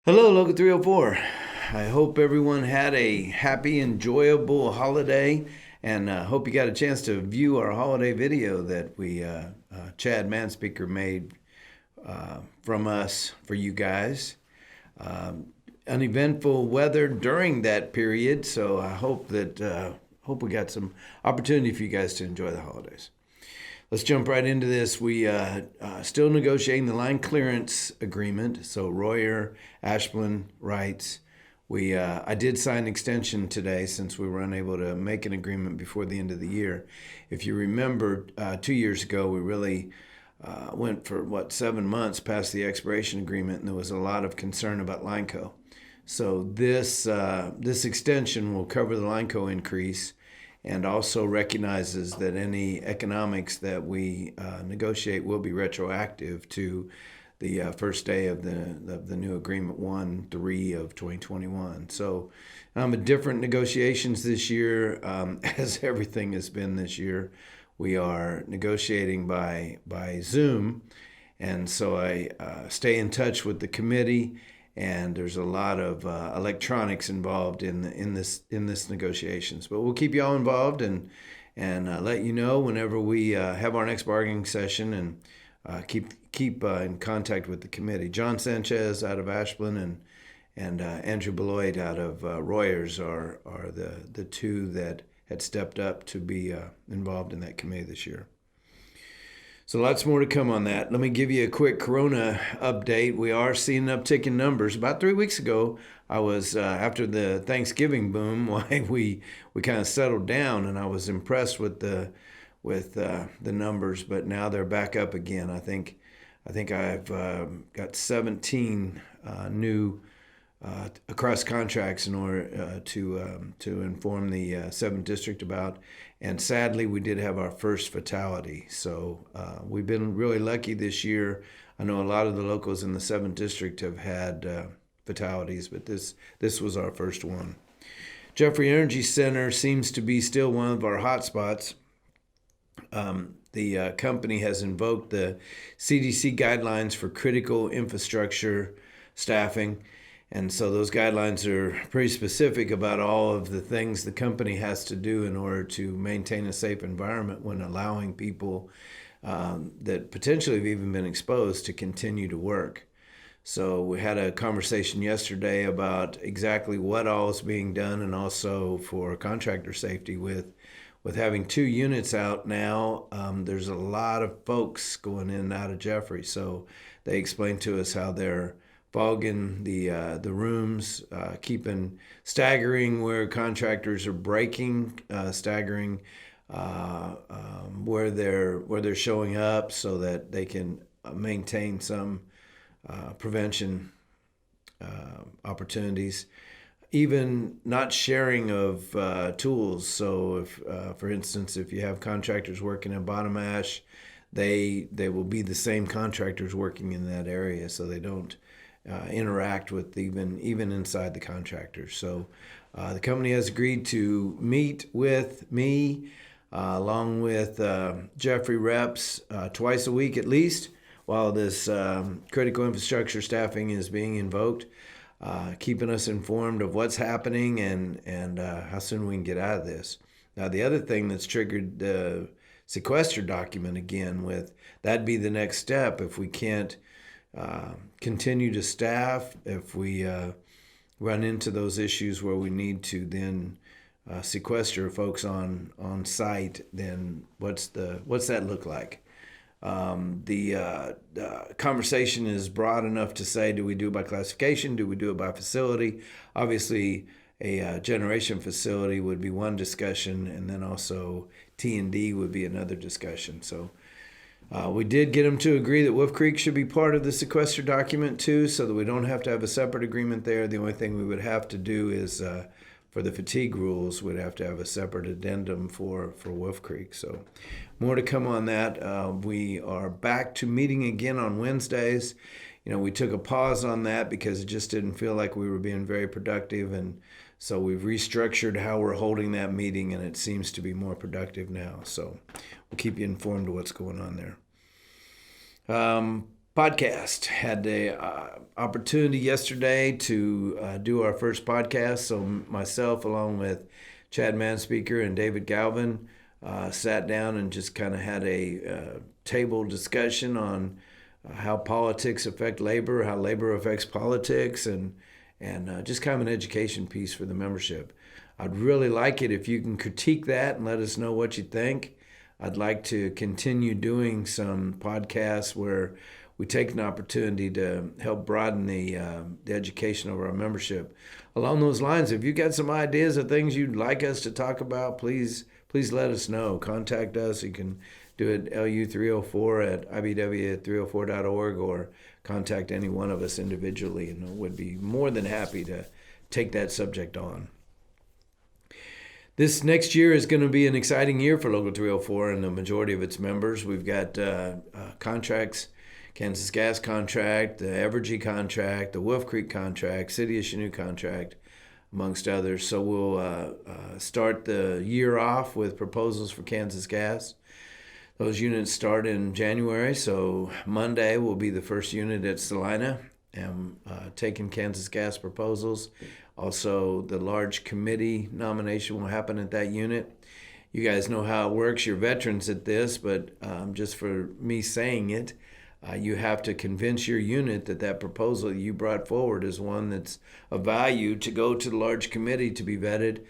Hello, Local 304. I hope everyone had a happy, enjoyable holiday, and hope you got a chance to view our holiday video that Chad Manspeaker made from us for you guys. Uneventful weather during that period, so I hope we got some opportunity for you guys to enjoy the holidays. Let's jump right into this. We still negotiating the line clearance agreement. So Royer, Ashland, Wrights. I did sign an extension today since we were unable to make an agreement before the end of the year. If you remember, 2 years ago we really went for 7 months past the expiration agreement, and there was a lot of concern about Lineco. So this extension will cover the Lineco increase, and also recognizes that any economics that we negotiate will be retroactive to the first day of the new agreement, 1/3 of 2021. So different negotiations this year, as everything has been this year. We are negotiating by Zoom, and so I stay in touch with the committee. And there's a lot of electronics involved in this negotiations. But we'll keep you all involved and let you know whenever we have our next bargaining session, and keep in contact with the committee. John Sanchez out of Ashland and Andrew Beloit out of Royers are the two that had stepped up to be involved in that committee this year. So lots more to come on that. Let me give you a quick Corona update. We are seeing an uptick in numbers. About 3 weeks ago, I was after the Thanksgiving boom, why we kind of settled down, and I was impressed with the numbers. But now they're back up again. I think I've got 17 new across contracts in order to inform the 7th District about. And sadly, we did have our first fatality. So we've been really lucky this year. I know a lot of the locals in the 7th District have had fatalities, but this was our first one. Jeffrey Energy Center seems to be still one of our hot spots. The company has invoked the CDC guidelines for critical infrastructure staffing. And so those guidelines are pretty specific about all of the things the company has to do in order to maintain a safe environment when allowing people that potentially have even been exposed to continue to work. So we had a conversation yesterday about exactly what all is being done, and also for contractor safety with having 2 units out now. There's a lot of folks going in and out of Jeffrey. So they explained to us how they're fogging the rooms, staggering where contractors are breaking, staggering where they're showing up, so that they can maintain some prevention opportunities. Even not sharing of tools. So if, for instance, if you have contractors working at Bottom Ash, they will be the same contractors working in that area, so they don't interact with even inside the contractors. So the company has agreed to meet with me along with Jeffrey reps twice a week at least, while this critical infrastructure staffing is being invoked, keeping us informed of what's happening and how soon we can get out of this. Now, the other thing that's triggered the sequester document again, that'd be the next step if we can't continue to staff, if we run into those issues where we need to then sequester folks on site. Then what's that look like? The conversation is broad enough to say, do we do it by classification? Do we do it by facility? Obviously, a generation facility would be one discussion, and then also T&D would be another discussion. So we did get them to agree that Wolf Creek should be part of the sequester document too, so that we don't have to have a separate agreement there. The only thing we would have to do is for the fatigue rules, we'd have to have a separate addendum for Wolf Creek. So more to come on that. We are back to meeting again on Wednesdays. We took a pause on that because it just didn't feel like we were being very productive, and so we've restructured how we're holding that meeting, and it seems to be more productive now. So we'll keep you informed of what's going on there. podcast. Had the opportunity yesterday to do our first podcast. So myself, along with Chad Manspeaker and David Galvin, sat down and just kind of had a table discussion on how politics affect labor, how labor affects politics, and just kind of an education piece for the membership. I'd really like it if you can critique that and let us know what you think. I'd like to continue doing some podcasts where we take an opportunity to help broaden the education of our membership. Along those lines, if you got some ideas of things you'd like us to talk about, please let us know. Contact us. You can do it LU304 at ibw304.org or contact any one of us individually, and we'd be more than happy to take that subject on. This next year is going to be an exciting year for Local 304 and the majority of its members. We've got contracts, Kansas Gas contract, the Evergy contract, the Wolf Creek contract, City of Chanute contract, amongst others. So we'll start the year off with proposals for Kansas Gas. Those units start in January, so Monday will be the first unit at Salina, and taking Kansas Gas proposals. Also, the large committee nomination will happen at that unit. You guys know how it works. You're veterans at this, but just for me saying it, you have to convince your unit that that proposal you brought forward is one that's of value to go to the large committee to be vetted,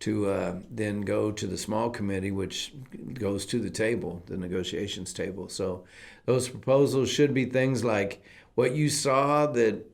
to then go to the small committee, which goes to the table, the negotiations table. So those proposals should be things like what you saw that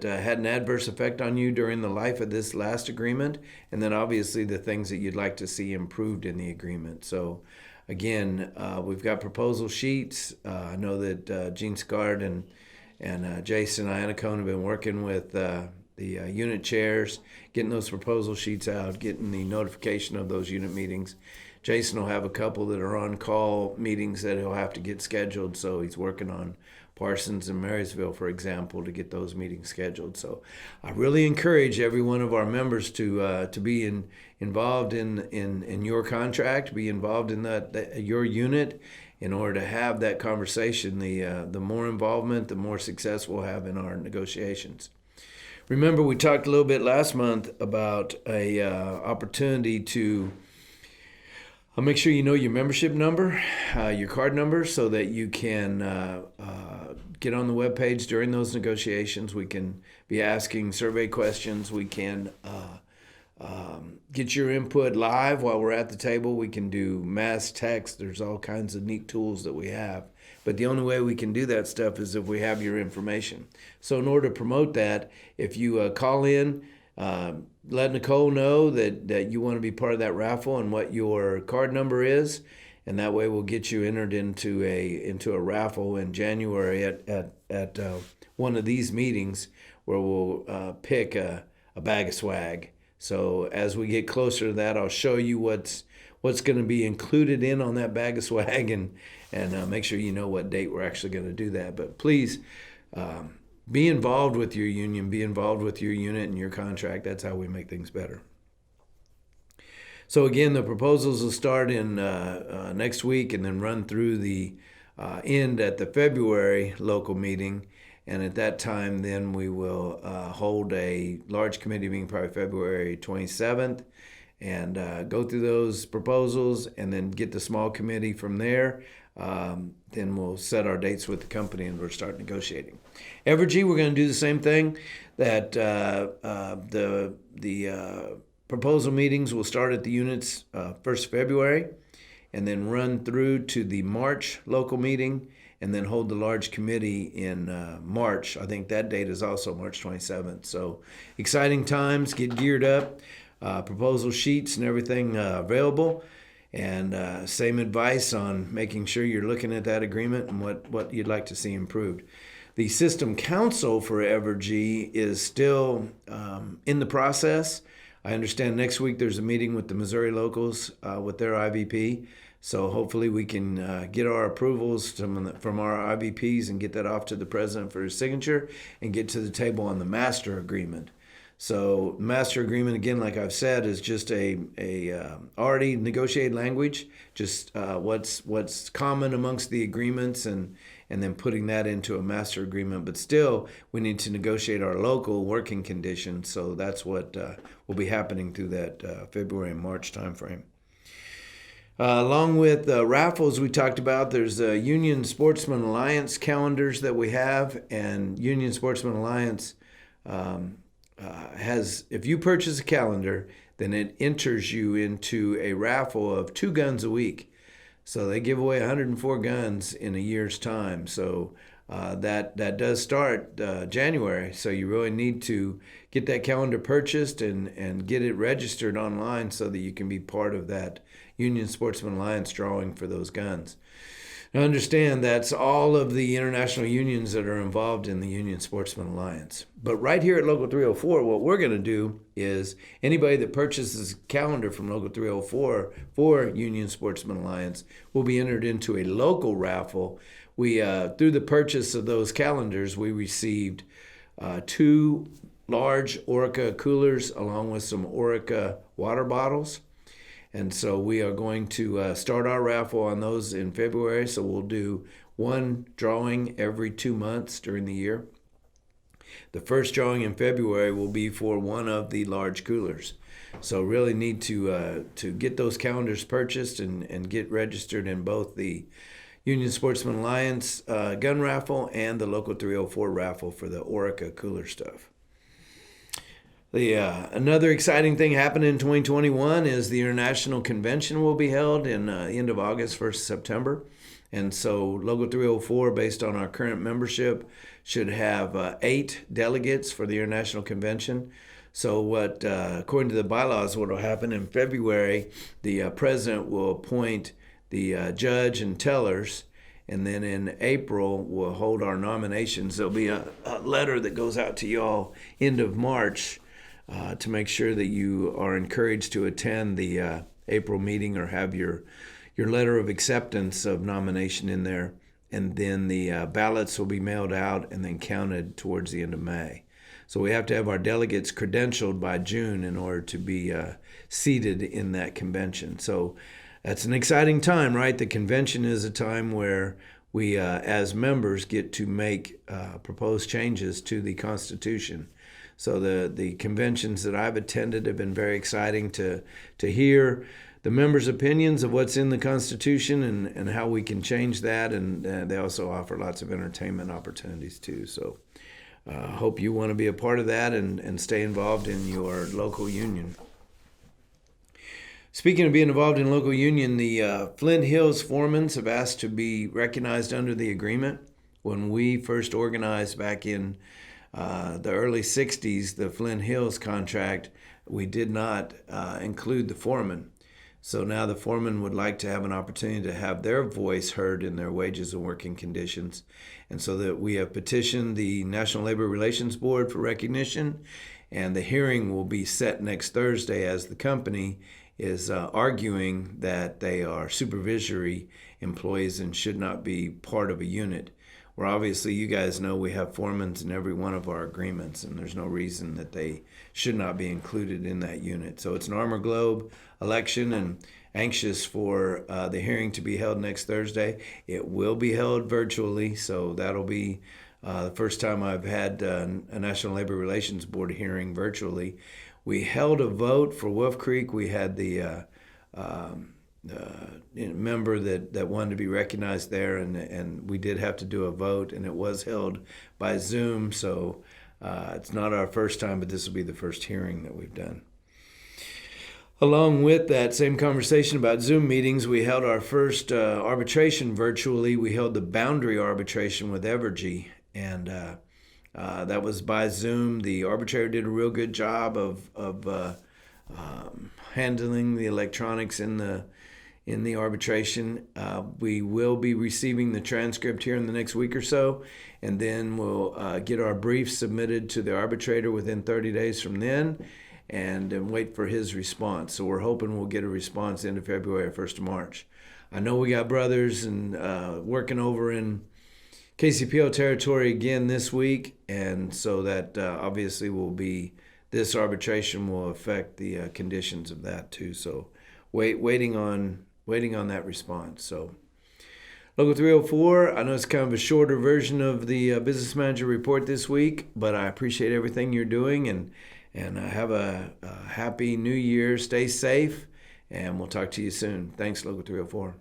had an adverse effect on you during the life of this last agreement, and then obviously the things that you'd like to see improved in the agreement. So again, we've got proposal sheets. I know that Gene Scard and Jason Iannacone have been working with the unit chairs, getting those proposal sheets out, getting the notification of those unit meetings. Jason will have a couple that are on call meetings that he'll have to get scheduled, so he's working on Parsons and Marysville, for example, to get those meetings scheduled. So I really encourage every one of our members to be involved in your contract, be involved in your unit, in order to have that conversation. The more involvement, the more success we'll have in our negotiations. Remember, we talked a little bit last month about a opportunity to make sure you know your membership number, your card number, so that you can get on the webpage during those negotiations. We can be asking survey questions. We can get your input live while we're at the table. We can do mass text. There's all kinds of neat tools that we have. But the only way we can do that stuff is if we have your information. So in order to promote that, if you call in, let Nicole know that you want to be part of that raffle and what your card number is, and that way we'll get you entered into a raffle in January at one of these meetings where we'll pick a bag of swag. So as we get closer to that, I'll show you what's going to be included in on that bag of swag, and make sure you know what date we're actually going to do that. But please be involved with your union, be involved with your unit and your contract. That's how we make things better. So again, the proposals will start in next week and then run through the end at the February local meeting. And at that time, then we will hold a large committee meeting, probably February 27th, and go through those proposals and then get the small committee from there. Then we'll set our dates with the company and we'll start negotiating. Evergy, we're going to do the same thing. That the proposal meetings will start at the units 1st February and then run through to the March local meeting and then hold the large committee in March. I think that date is also March 27th. So exciting times, get geared up. Proposal sheets and everything available. And same advice on making sure you're looking at that agreement and what you'd like to see improved. The system council for Evergy is still in the process. I understand next week there's a meeting with the Missouri locals with their IVP. So hopefully we can get our approvals from our IVPs and get that off to the president for his signature and get to the table on the master agreement. So master agreement, again, like I've said, is just a already negotiated language, just what's common amongst the agreements, and then putting that into a master agreement. But still, we need to negotiate our local working conditions. So that's what will be happening through that February and March timeframe. Along with raffles we talked about, there's Union Sportsman Alliance calendars that we have, and Union Sportsman Alliance has, if you purchase a calendar, then it enters you into a raffle of 2 guns a week. So they give away 104 guns in a year's time. So that does start January. So you really need to get that calendar purchased and get it registered online so that you can be part of that Union Sportsman Alliance drawing for those guns. Now understand that's all of the international unions that are involved in the Union Sportsman Alliance. But right here at Local 304, what we're going to do is anybody that purchases a calendar from Local 304 for Union Sportsman Alliance will be entered into a local raffle. We through the purchase of those calendars, we received 2 large Orica coolers along with some Orica water bottles. And so we are going to start our raffle on those in February. So we'll do 1 drawing every 2 months during the year. The first drawing in February will be for one of the large coolers. So really need to get those calendars purchased and get registered in both the Union Sportsman Alliance gun raffle and the Local 304 raffle for the Orica cooler stuff. Another exciting thing happening in 2021 is the International Convention will be held in end of August, 1st September. And so Local 304, based on our current membership, should have 8 delegates for the International Convention. So what, according to the bylaws, what will happen in February, the president will appoint the judge and tellers, and then in April we'll hold our nominations. There'll be a letter that goes out to y'all end of March to make sure that you are encouraged to attend the April meeting or have your letter of acceptance of nomination in there. And then the ballots will be mailed out and then counted towards the end of May. So we have to have our delegates credentialed by June in order to be seated in that convention. So that's an exciting time, right? The convention is a time where we, as members, get to make proposed changes to the Constitution. So the conventions that I've attended have been very exciting to hear the members' opinions of what's in the Constitution and how we can change that. And they also offer lots of entertainment opportunities too. So I hope you want to be a part of that and stay involved in your local union. Speaking of being involved in local union, the Flint HIlls foremen have asked to be recognized under the agreement. When we first organized back in the early 60s, the Flint HIlls contract, we did not include the foreman. So now the foreman would like to have an opportunity to have their voice heard in their wages and working conditions. And so that we have petitioned the National Labor Relations Board for recognition, and the hearing will be set next Thursday as the company is arguing that they are supervisory employees and should not be part of a unit. Where obviously you guys know we have foremen in every one of our agreements, and there's no reason that they should not be included in that unit. So it's an Armor Globe election, and anxious for the hearing to be held next Thursday. It will be held virtually, so that'll be the first time I've had a National Labor Relations Board hearing virtually. We held a vote for Wolf Creek. We had the member that wanted to be recognized there, and we did have to do a vote, and it was held by Zoom. So it's not our first time, but this will be the first hearing that we've done. Along with that same conversation about Zoom meetings, we held our first arbitration virtually. We held the boundary arbitration with Evergy, and that was by Zoom. The arbitrator did a real good job of handling the electronics in the arbitration. We will be receiving the transcript here in the next week or so, and then we'll get our briefs submitted to the arbitrator within 30 days from then, and wait for his response. So we're hoping we'll get a response end of February or 1st of March. I know we got brothers and working over in KCPO territory again this week, and so that obviously will be this arbitration will affect the conditions of that too. So waiting on that response. So Local 304, I know it's kind of a shorter version of the business manager report this week, but I appreciate everything you're doing, and have a happy new year. Stay safe, and we'll talk to you soon. Thanks, Local 304.